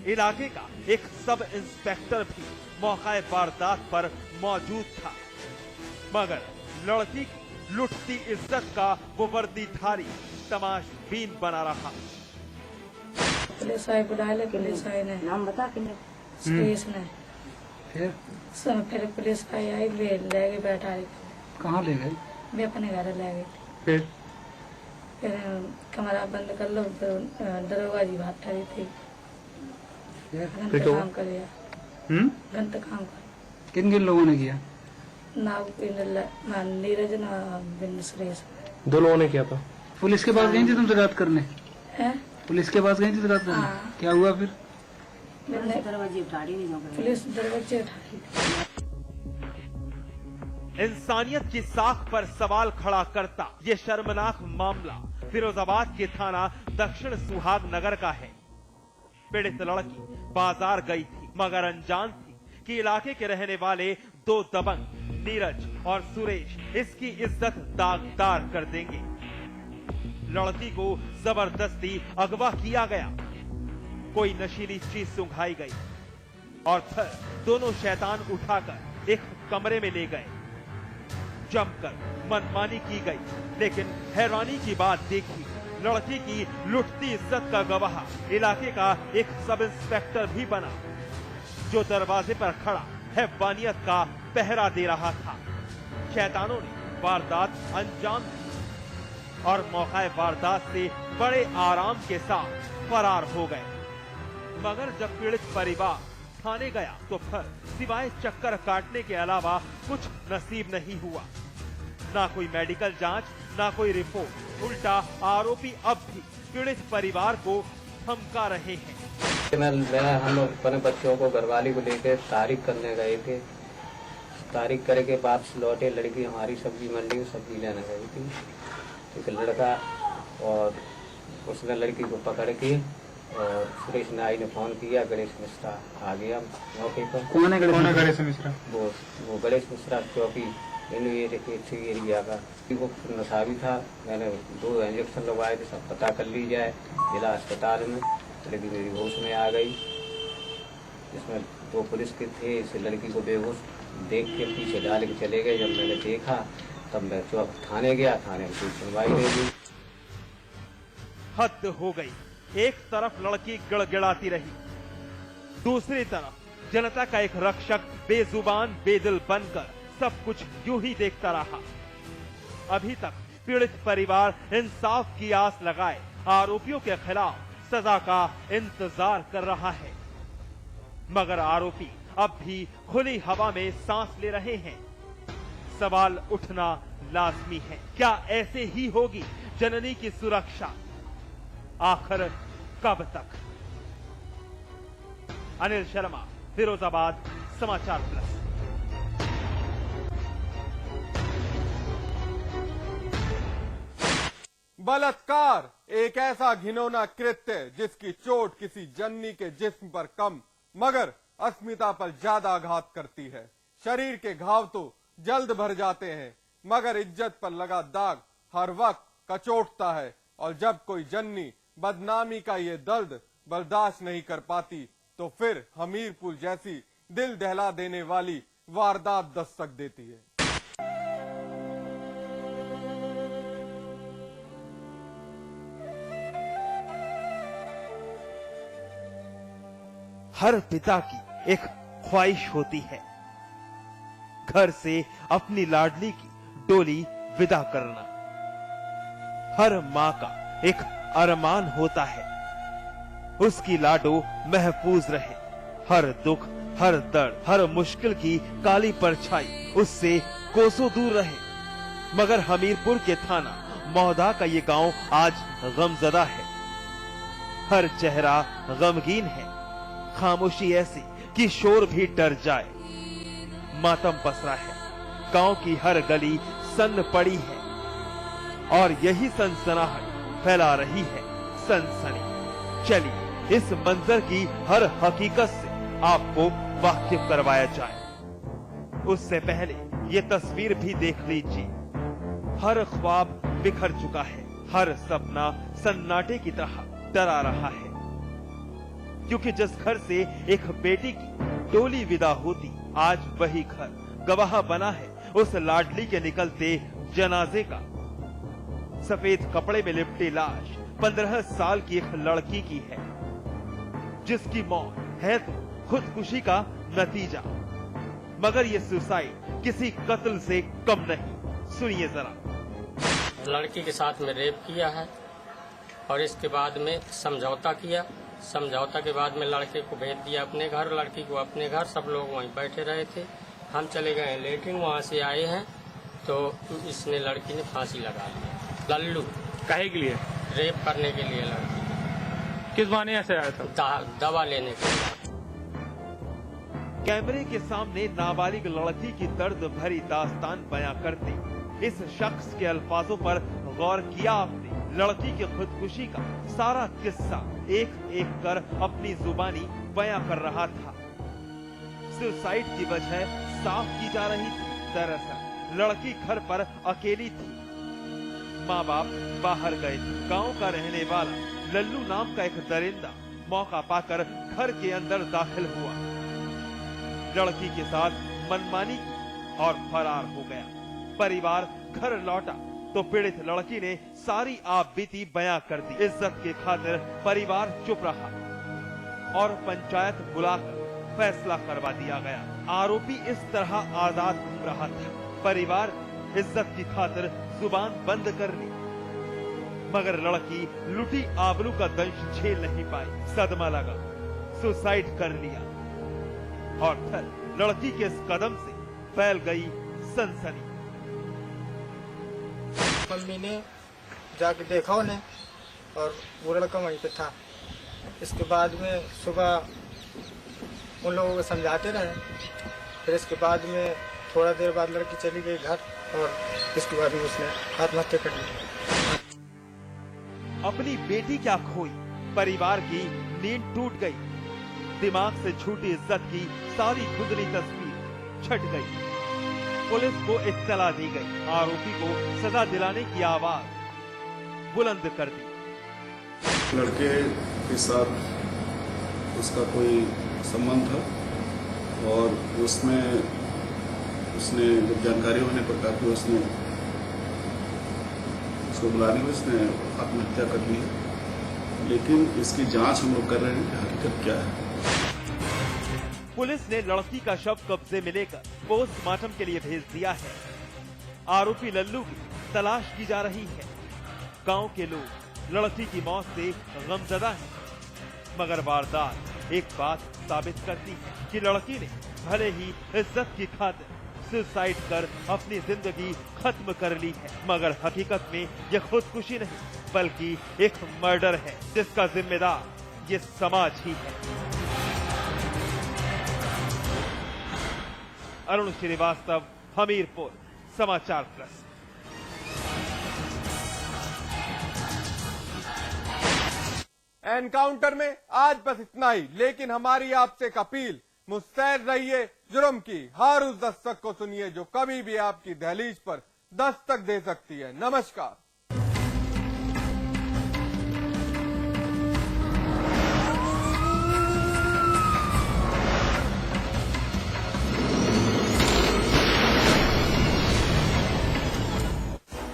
इलाके का एक सब इंस्पेक्टर भी मौका वारदात पर मौजूद था, मगर लड़की की लुटती इज्जत का वो वर्दीधारी तमाशबीन बना रहा। पुलिस आई बुलाए, लेकिन पुलिस आई ने नाम बता के सुरेश ने। फिर पुलिस आई ले गई, बैठा ली। कहाँ ले गई? मैं अपने घर ले गई। फिर कमरा बंद कर लो, दरोगा जी बात रही थी। तो काम कर दिया, घंटा काम कर। किन किन लोगों ने किया? ना नीरज ना बिन सुरेश। 2 लोगों ने किया था। पुलिस के पास गई थी तुम शिकायत करने? हैं? पुलिस के पास गई थी शिकायत करने? हाँ। क्या हुआ फिर? पुलिस दरवाजे उठाई। इंसानियत की साख पर सवाल खड़ा करता ये शर्मनाक मामला फिरोजाबाद के थाना दक्षिण सुहाग नगर का है। पीड़ित लड़की बाजार गई थी, मगर अनजान थी कि इलाके के रहने वाले 2 दबंग नीरज और सुरेश इसकी इज्जत दागदार कर देंगे। लड़की को जबरदस्ती अगवा किया गया, कोई नशीली चीज सुंघाई गई और फिर दोनों शैतान उठाकर एक कमरे में ले गए। जमकर मनमानी की गई, लेकिन हैरानी की बात देखी, लड़की की लुटती इज्जत का गवाह इलाके का एक सब इंस्पेक्टर भी बना, जो दरवाजे पर खड़ा हैवानियत का पहरा दे रहा था। शैतानों ने वारदात अंजाम दी और मौका वारदात से बड़े आराम के साथ फरार हो गए। मगर जब पीड़ित परिवार थाने गया तो फिर सिवाय चक्कर काटने के अलावा कुछ नसीब नहीं हुआ। ना कोई मेडिकल जांच, ना कोई रिपोर्ट, उल्टा आरोपी अब भी पीड़ित परिवार को धमका रहे हैं। हम लोग अपने बच्चों को घरवाली को लेकर तारीख करने गए थे। तारीख करे के वापस लौटे, लड़की हमारी सब्जी मंडी में सब्जी लेने गई थी। एक लड़का और उसने लड़की को पकड़ के और सुरेश नाई ने फोन किया, गणेश मिश्रा आ गया मौके पर। कौन है गणेश मिश्रा? वो गणेश मिश्रा चौकी एरिया का। वो नशा भी था। मैंने 2 इंजेक्शन लगवाए थे, सब पता कर ली जाए जिला अस्पताल में। लड़की मेरी होश में आ गई। इसमें 2 पुलिस के थे, इस लड़की को बेहोश देख के पीछे डाल के चले गए। जब मैंने देखा तब मैं चौक थाने गया, थाने में कोई सुनवाई नहीं हुई। हद हो गई, एक तरफ लड़की गिड़गिड़ाती रही, दूसरी तरफ जनता का एक रक्षक बेजुबान बेदिल बनकर सब कुछ यूं ही देखता रहा। अभी तक पीड़ित परिवार इंसाफ की आस लगाए आरोपियों के खिलाफ सजा का इंतजार कर रहा है, मगर आरोपी अब भी खुली हवा में सांस ले रहे हैं। सवाल उठना लाजमी है, क्या ऐसे ही होगी जननी की सुरक्षा? आखिर कब तक? अनिल शर्मा, फिरोजाबाद समाचार प्लस। बलात्कार एक ऐसा घिनौना कृत्य जिसकी चोट किसी जननी के जिस्म पर कम मगर अस्मिता पर ज्यादा आघात करती है। शरीर के घाव तो जल्द भर जाते हैं, मगर इज्जत पर लगा दाग हर वक्त कचोटता है। और जब कोई जननी बदनामी का ये दर्द बर्दाश्त नहीं कर पाती तो फिर हमीरपुर जैसी दिल दहला देने वाली वारदात दस्तक देती है। हर पिता की एक ख्वाहिश होती है, घर से अपनी लाडली की डोली विदा करना। हर मां का एक अरमान होता है, उसकी लाडो महफूज रहे। हर दुख, हर दर्द, हर मुश्किल की काली परछाई उससे कोसों दूर रहे। मगर हमीरपुर के थाना मौदा का ये गांव आज गमजदा है। हर चेहरा गमगीन है, खामोशी ऐसी कि शोर भी डर जाए। मातम पसरा है, गांव की हर गली सन्न पड़ी है और यही सनसनाहट फैला रही है सनसनी। चलिए इस मंजर की हर हकीकत से आपको वाकिफ करवाया जाए। उससे पहले ये तस्वीर भी देख लीजिए। हर ख्वाब बिखर चुका है, हर सपना सन्नाटे की तरह डरा रहा है, क्योंकि जिस घर से एक बेटी की डोली विदा होती, आज वही घर गवाह बना है उस लाडली के निकलते जनाजे का। सफेद कपड़े में लिपटी लाश 15 साल की एक लड़की की है, जिसकी मौत है तो खुदकुशी का नतीजा, मगर ये सुसाइड किसी कत्ल से कम नहीं। सुनिए जरा। लड़की के साथ में रेप किया है और इसके बाद में समझौता किया। समझौता के बाद में लड़के को भेज दिया अपने घर, लड़की को अपने घर। सब लोग वहीं बैठे रहे थे। हम चले गए लेटरिन, वहाँ से आए हैं तो इसने लड़की ने फांसी लगा ली। लल्लू काहे के लिए? रेप करने के लिए लड़की। किस बहाने ऐसे आया था? दवा लेने के लिए। कैमरे के सामने नाबालिग लड़की की दर्द भरी दास्तान बयां करते इस शख्स के अल्फाजों पर गौर किया आपने? लड़की की खुदकुशी का सारा किस्सा एक एक कर अपनी जुबानी बयां कर रहा था। सुसाइड की वजह साफ की जा रही थी। दरअसल लड़की घर पर अकेली थी, माँ बाप बाहर गए थे। गांव का रहने वाला लल्लू नाम का एक दरिंदा मौका पाकर घर के अंदर दाखिल हुआ, लड़की के साथ मनमानी और फरार हो गया। परिवार घर लौटा तो पीड़ित लड़की ने सारी आपबीती बयां कर दी। इज्जत की खातिर परिवार चुप रहा और पंचायत बुलाकर फैसला करवा दिया गया। आरोपी इस तरह आजाद घूम रहा था। परिवार इज्जत की खातिर जुबान बंद कर ली, मगर लड़की लुटी आबरू का दंश झेल नहीं पाई। सदमा लगा, सुसाइड कर लिया और फिर लड़की के इस कदम से फैल गई सनसनी। मम्मी ने जाके देखा उन्हें और वो लड़का वहीं पे था। इसके बाद में सुबह उन लोगों को समझाते रहे। फिर इसके बाद में थोड़ा देर बाद लड़की चली गई घर और इसके बाद में उसने आत्महत्या कर ली। अपनी बेटी क्या खोई, परिवार की नींद टूट गई, दिमाग से छूटी इज्जत की सारी धुंधली तस्वीर छट गई। पुलिस को इत्तला दी गई। आरोपी को सजा दिलाने की आवाज बुलंद कर दी। लड़के के साथ उसका कोई संबंध था और उसने जब जानकारी होने पर काफी उसको बुलाने में उसने आत्महत्या कर ली है। लेकिन इसकी जांच हम लोग कर रहे हैं कि हकीकत क्या है। पुलिस ने लड़की का शव कब्जे में लेकर पोस्टमार्टम के लिए भेज दिया है। आरोपी लल्लू की तलाश की जा रही है। गांव के लोग लड़की की मौत से गमजदा हैं, मगर वारदात एक बात साबित करती है कि लड़की ने भले ही इज्जत की खातिर सुसाइड कर अपनी जिंदगी खत्म कर ली है, मगर हकीकत में यह खुदकुशी नहीं बल्कि एक मर्डर है, जिसका जिम्मेदार ये समाज ही है। अरुण श्रीवास्तव, हमीरपुर, समाचार प्लस। एनकाउंटर में आज बस इतना ही, लेकिन हमारी आपसे एक अपील, मुस्तैद रहिए जुर्म की हर उस दस्तक को सुनिए जो कभी भी आपकी दहलीज पर दस्तक दे सकती है। नमस्कार।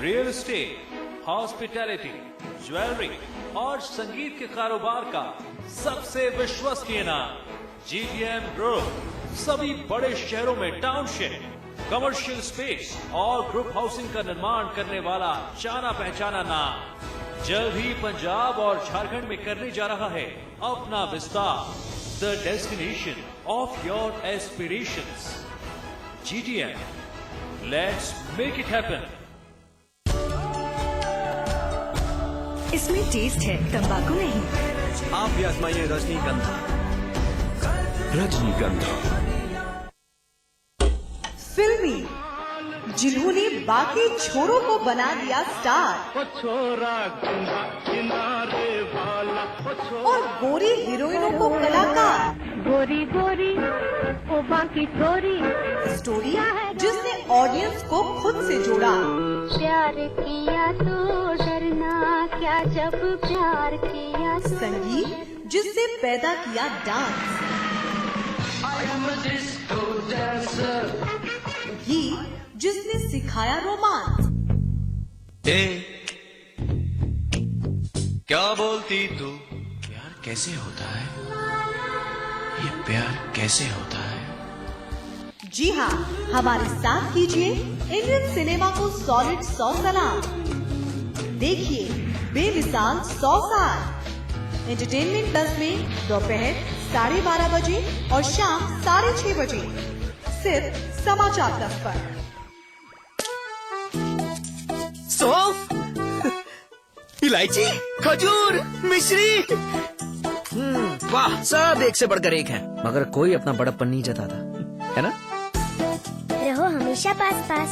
रियल एस्टेट, हॉस्पिटैलिटी, ज्वेलरी और संगीत के कारोबार का सबसे विश्वसनीय नाम GTM ग्रुप। सभी बड़े शहरों में टाउनशिप, कमर्शियल स्पेस और ग्रुप हाउसिंग का निर्माण करने वाला जाना पहचाना नाम। जल्द ही पंजाब और झारखंड में करने जा रहा है अपना विस्तार। The destination of your aspirations. GTM, let's make it happen. इसमें टेस्ट है, तंबाकू नहीं। आप भी आजमाइए रजनीगंधा। रजनीगंधा फिल्मी, जिन्होंने बाकी छोरों को बना दिया स्टार और गोरी हीरोइनों को कलाकार। गोरी गोरी ओ बाकी छोरी स्टोरी जिसने ऑडियंस को खुद से जोड़ा। प्यार किया तो डरना क्या, जब प्यार किया तो। संगीत जिससे पैदा किया डांस। गीत जिसने सिखाया रोमांस। क्या बोलती तू? प्यार कैसे होता है? ये प्यार कैसे होता है? जी हाँ, हमारे साथ कीजिए इंडियन सिनेमा को सॉलिड 100 सलाम। देखिए बेमिसाल 100 साल। एंटरटेनमेंट प्लस में दोपहर 12:30 बजे और शाम 6:30 बजे सिर्फ समाचार प्लस पर। इलायची, खजूर, मिश्री, वाह, सब एक से बढ़कर एक है, मगर कोई अपना बड़प्पन नहीं जताता, है ना? रहो हमेशा पास पास।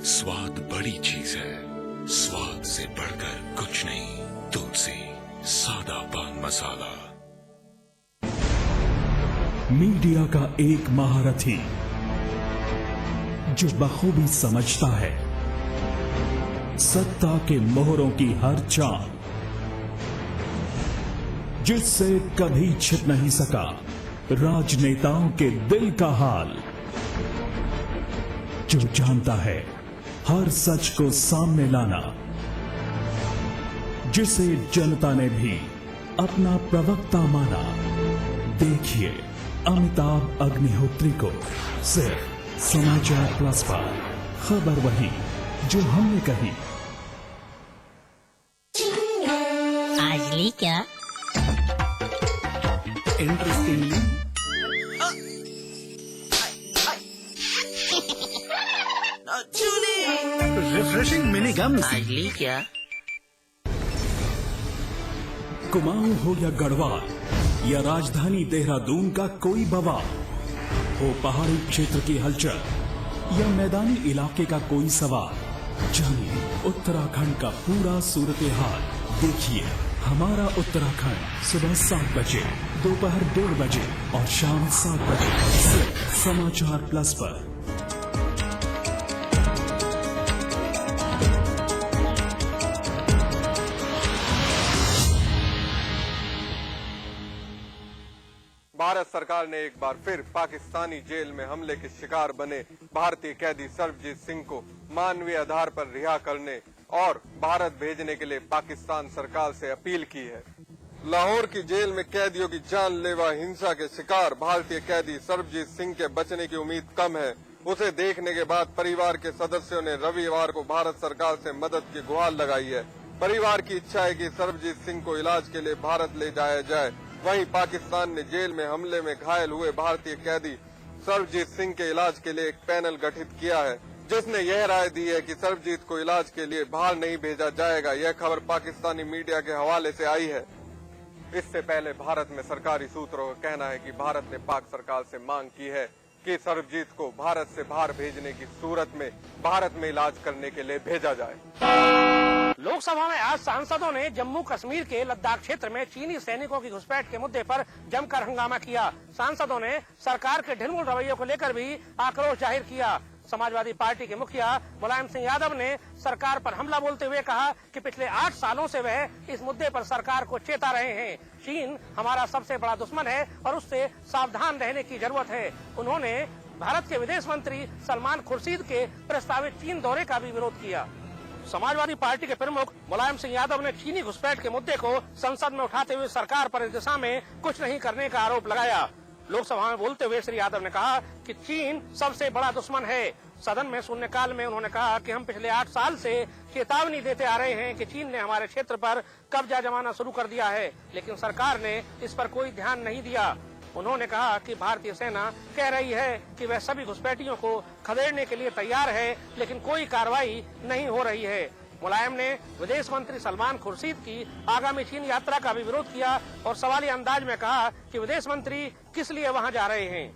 स्वाद बड़ी चीज है, स्वाद से बढ़कर कुछ नहीं। तुलसी सादा पान मसाला। मीडिया का एक महारथी जो बखूबी समझता है सत्ता के मोहरों की हर चाल, जिससे कभी छिप नहीं सका राजनेताओं के दिल का हाल, जो जानता है हर सच को सामने लाना, जिसे जनता ने भी अपना प्रवक्ता माना। देखिए अमिताभ अग्निहोत्री को सिर्फ समाचार प्लस पर। खबर वही जो हमने कही। आज ली क्या? इंटरेस्टिंग रिफ्रेशिंग मिनी गम। आज ली क्या? कुमाऊं हो या गढ़वाल या राजधानी देहरादून का कोई बवाल हो, पहाड़ी क्षेत्र की हलचल या मैदानी इलाके का कोई सवाल, जानिए उत्तराखंड का पूरा सूरत हाल। देखिए हमारा उत्तराखंड सुबह 7 बजे, दोपहर 1:30 बजे और शाम 7 बजे सिर्फ समाचार प्लस पर। भारत सरकार ने एक बार फिर पाकिस्तानी जेल में हमले के शिकार बने भारतीय कैदी सर्वजीत सिंह को मानवीय आधार पर रिहा करने और भारत भेजने के लिए पाकिस्तान सरकार से अपील की है। लाहौर की जेल में कैदियों की जानलेवा हिंसा के शिकार भारतीय कैदी सर्वजीत सिंह के बचने की उम्मीद कम है। उसे देखने के बाद परिवार के सदस्यों ने रविवार को भारत सरकार से मदद की गुहार लगाई है। परिवार की इच्छा है कि सर्वजीत सिंह को इलाज के लिए भारत ले जाया जाए। वहीं पाकिस्तान ने जेल में हमले में घायल हुए भारतीय कैदी सर्वजीत सिंह के इलाज के लिए एक पैनल गठित किया है, जिसने यह राय दी है कि सर्वजीत को इलाज के लिए बाहर नहीं भेजा जाएगा। यह खबर पाकिस्तानी मीडिया के हवाले से आई है। इससे पहले भारत में सरकारी सूत्रों का कहना है कि भारत ने पाक सरकार से मांग की है कि सर्वजीत को भारत से बाहर भेजने की सूरत में भारत में इलाज करने के लिए भेजा जाए। लोकसभा में आज सांसदों ने जम्मू कश्मीर के लद्दाख क्षेत्र में चीनी सैनिकों की घुसपैठ के मुद्दे पर जमकर हंगामा किया। सांसदों ने सरकार के ढिलमुल रवैये को लेकर भी आक्रोश जाहिर किया। समाजवादी पार्टी के मुखिया मुलायम सिंह यादव ने सरकार पर हमला बोलते हुए कहा कि पिछले 8 सालों से वह इस मुद्दे पर सरकार को चेता रहे हैं। चीन हमारा सबसे बड़ा दुश्मन है और उससे सावधान रहने की जरूरत है। उन्होंने भारत के विदेश मंत्री सलमान खुर्शीद के प्रस्तावित चीन दौरे का भी विरोध किया। समाजवादी पार्टी के प्रमुख मुलायम सिंह यादव ने चीनी घुसपैठ के मुद्दे को संसद में उठाते हुए सरकार पर इस दिशा में कुछ नहीं करने का आरोप लगाया। लोकसभा में बोलते हुए श्री यादव ने कहा कि चीन सबसे बड़ा दुश्मन है। सदन में शून्यकाल में उन्होंने कहा कि हम पिछले 8 साल से चेतावनी देते आ रहे हैं कि चीन ने हमारे क्षेत्र पर कब्जा जमाना शुरू कर दिया है, लेकिन सरकार ने इस पर कोई ध्यान नहीं दिया। उन्होंने कहा कि भारतीय सेना कह रही है कि वह सभी घुसपैठियों को खदेड़ने के लिए तैयार है, लेकिन कोई कार्रवाई नहीं हो रही है। मुलायम ने विदेश मंत्री सलमान खुर्शीद की आगामी चीन यात्रा का भी विरोध किया और सवालिया अंदाज में कहा कि विदेश मंत्री किस लिए वहां जा रहे हैं।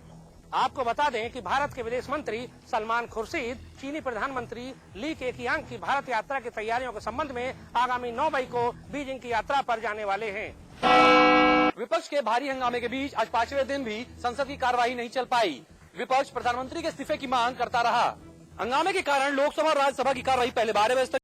आपको बता दें कि भारत के विदेश मंत्री सलमान खुर्शीद चीनी प्रधानमंत्री ली केकियांग की भारत यात्रा की तैयारियों के संबंध में आगामी 9 मई को बीजिंग की यात्रा पर जाने वाले हैं। विपक्ष के भारी हंगामे के बीच आज 5वें दिन भी संसद की कार्यवाही नहीं चल पाई। विपक्ष प्रधानमंत्री के इस्तीफे की मांग करता रहा। हंगामे के कारण लोकसभा और राज्यसभा की कार्यवाही पहले 12 बजे तक